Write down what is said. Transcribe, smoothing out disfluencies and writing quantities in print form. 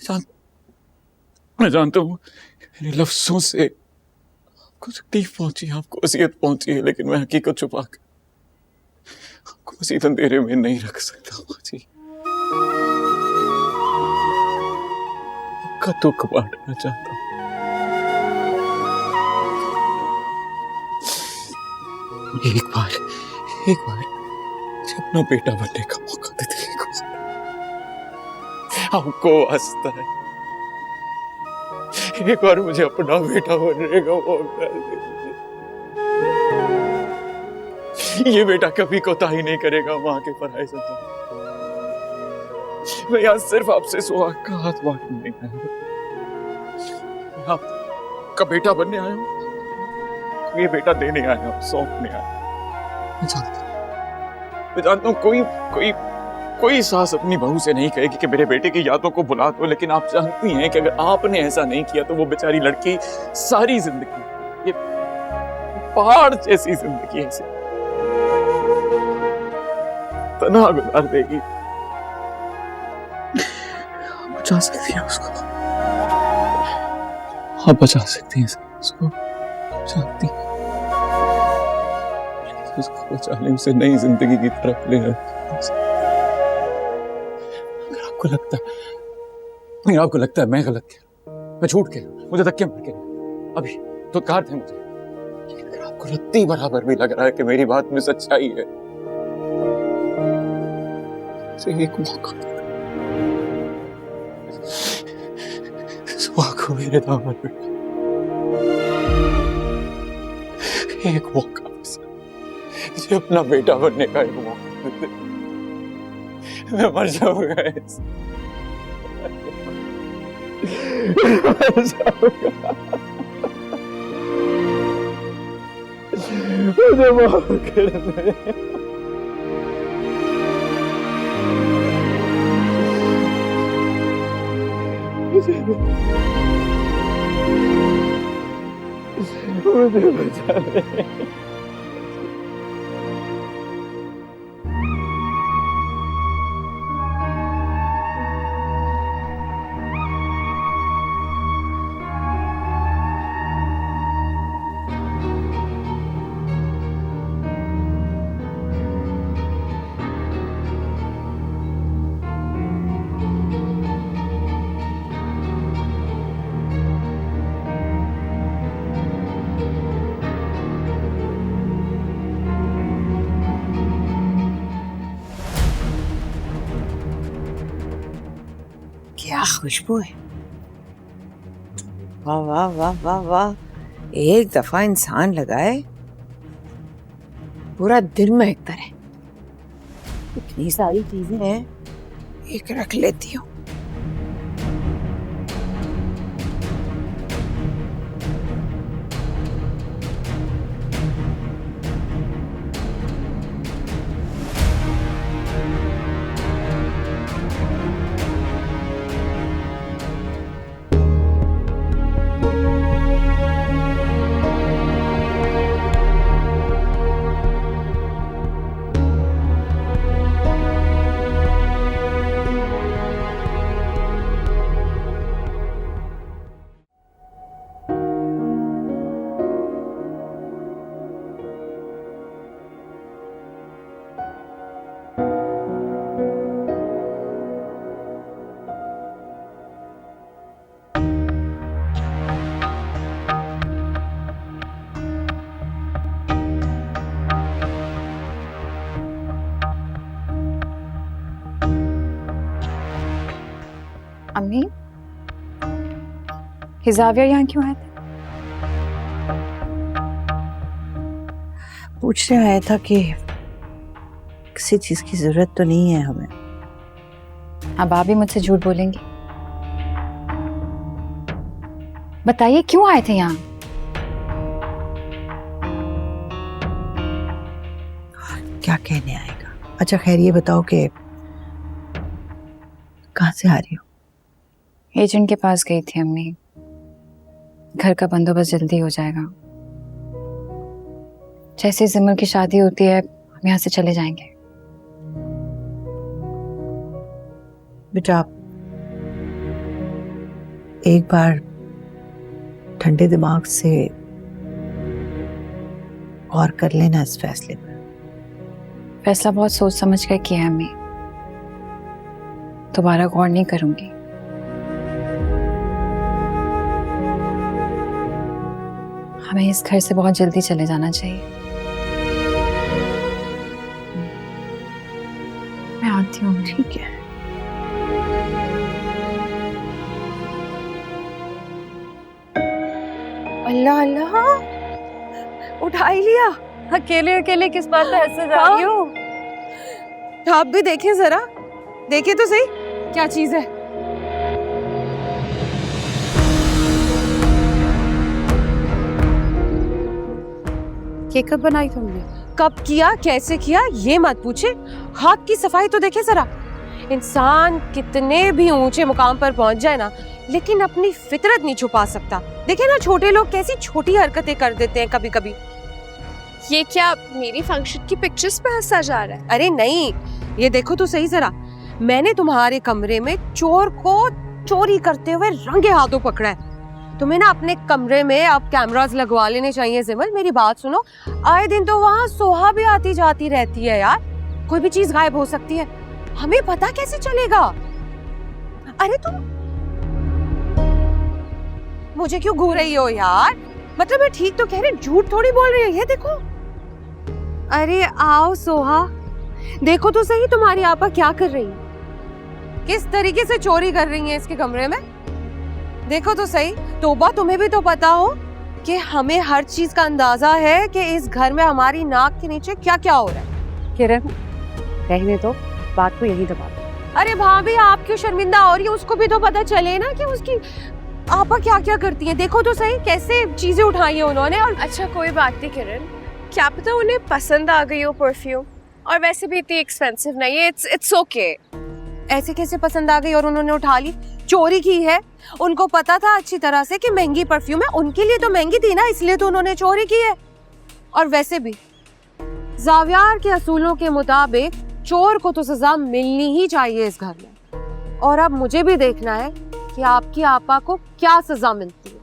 जान, मैं जानता हूँ मेरे लफ्जों से आपको तकलीफ पहुंची, आपको अजियत पहुंची है, लेकिन मैं हकीकत छुपा कर आपको मज़ीद अंधेरे में नहीं रख सकता जी। आपका दुख बांटना चाहता हूँ। एक बार मुझे अपना बेटा बनने का मौका दे दे। एक बार आपको वास्ता है, एक बार मुझे अपना बेटा बनने का मौका दे। ये बेटा कभी कोताही नहीं करेगा माँ के पराये संतान। मैं यहाँ सिर्फ आपसे सुहाग का हाथ बांटने नहीं आया हूँ, आपका बेटा बनने आया हूँ, ये बेटा देने आया हूँ, सौंपने आया हूँ। मैं जानता हूँ कोई सास अपनी बहू से नहीं कहेगी कि मेरे बेटे की यादों को भुला दो, लेकिन आप जानती हैं कि अगर आपने ऐसा नहीं किया तो वो बेचारी लड़की सारी जिंदगी, ये पहाड़ जैसी जिंदगी ऐसे तना गुजार देगी। आप बचा सकती हैं उसको, आप बचा सकती हैं उसको, जानती हैं उसको बचा ले, उसे नई जिंदगी की तरफ ले आए। अगर आपको लगता है मैं गलत कह, मैं झूठ कह, मुझे धक्के मार के अभी तो कार थे मुझे, लेकिन अगर आपको रत्ती बराबर भी लग रहा है कि मेरी बात में सच्चाई है, मुझे एक मौका दे दो। सुबह को मेरे दामन में एक मौका, मुझे अपना बेटा बनने का एक मौका दे। मैं मर जाऊंगा ऐसे, मर जाऊंगा, मुझे माफ कर दे। मुझे बचा ले। क्या खुशबू है, वाह वाह वाह वाह वाह। एक दफा इंसान लगाए पूरा दिन महकता रहे। इतनी सारी चीजें हैं, एक रख लेती हूँ। अम्मी, हिजाविया यहाँ क्यों आए थे? पूछने आया था कि किसी चीज की जरूरत तो नहीं है हमें। अब आप भी मुझसे झूठ बोलेंगी? बताइए क्यों आए थे यहाँ? क्या कहने आएगा। अच्छा खैर ये बताओ कि कहाँ से आ रही हो? एजेंट के पास गई थी अम्मी, घर का बंदोबस्त जल्दी हो जाएगा। जैसे जिमल की शादी होती है हम यहाँ से चले जाएंगे। बेटा एक बार ठंडे दिमाग से गौर कर लेना इस फैसले पर। फैसला बहुत सोच समझ कर किया है अम्मी, दोबारा गौर नहीं करूंगी। हमें इस घर से बहुत जल्दी चले जाना चाहिए। मैं आती हूँ। ठीक है। अल्लाह अल्लाह, उठा ही लिया। अकेले अकेले किस बात पे ऐसे जा रही हो? आप भी देखें जरा, देखिए तो सही क्या चीज है। ये कब बनाई तुमने? कब किया, कैसे किया, ये मत पूछे, हाथ की सफाई तो देखे जरा। इंसान कितने भी ऊंचे मुकाम पर पहुंच जाए ना, लेकिन अपनी फितरत नहीं छुपा सकता। देखे ना छोटे लोग कैसी छोटी हरकतें कर देते हैं कभी कभी। ये क्या मेरी फंक्शन की पिक्चर्स पे हंसा जा रहा है? अरे नहीं, ये देखो तो सही जरा, मैंने तुम्हारे कमरे में चोर को चोरी करते हुए रंगे हाथों पकड़ा है। तुम्हें ना अपने कमरे में अब कैमरास लगवा लेने चाहिए। जिमल मेरी बात सुनो, आए दिन तो वहाँ सोहा भी आती जाती रहती है यार, कोई भी चीज गायब हो सकती है, हमें पता कैसे चलेगा? अरे तुम मुझे क्यों घूर रही हो यार? मतलब मैं ठीक तो कह रही, झूठ थोड़ी बोल रही है। ये देखो, अरे आओ सोहा, देखो तो सही तुम्हारी आपा क्या कर रही है, किस तरीके से चोरी कर रही है इसके कमरे में। देखो तो सही। तोबा, तुम्हें भी तो पता हो कि हमें हर चीज का अंदाजा है कि इस घर में हमारी नाक के नीचे क्या क्या हो रहा है। किरण, कहने तो बात को यही दबा दो। अरे भाभी, आप क्यों शर्मिंदा हो रही है? उसको भी तो पता चले ना कि उसकी आपा क्या क्या करती है। देखो तो सही कैसे चीजें उठाई है उन्होंने। और अच्छा कोई बात नहीं किरण, क्या पता उन्हें पसंद आ गई हो परफ्यूम, और वैसे भी इतनी एक्सपेंसिव नहीं है। It's okay. ऐसे कैसे पसंद आ गई और उन्होंने उठा ली? चोरी की है, उनको पता था अच्छी तरह से कि महंगी परफ्यूम है, उनके लिए तो महंगी थी ना, इसलिए तो उन्होंने चोरी की है। और वैसे भी जावियार के असूलों के मुताबिक चोर को तो सजा मिलनी ही चाहिए इस घर में। और अब मुझे भी देखना है कि आपकी आपा को क्या सजा मिलती है।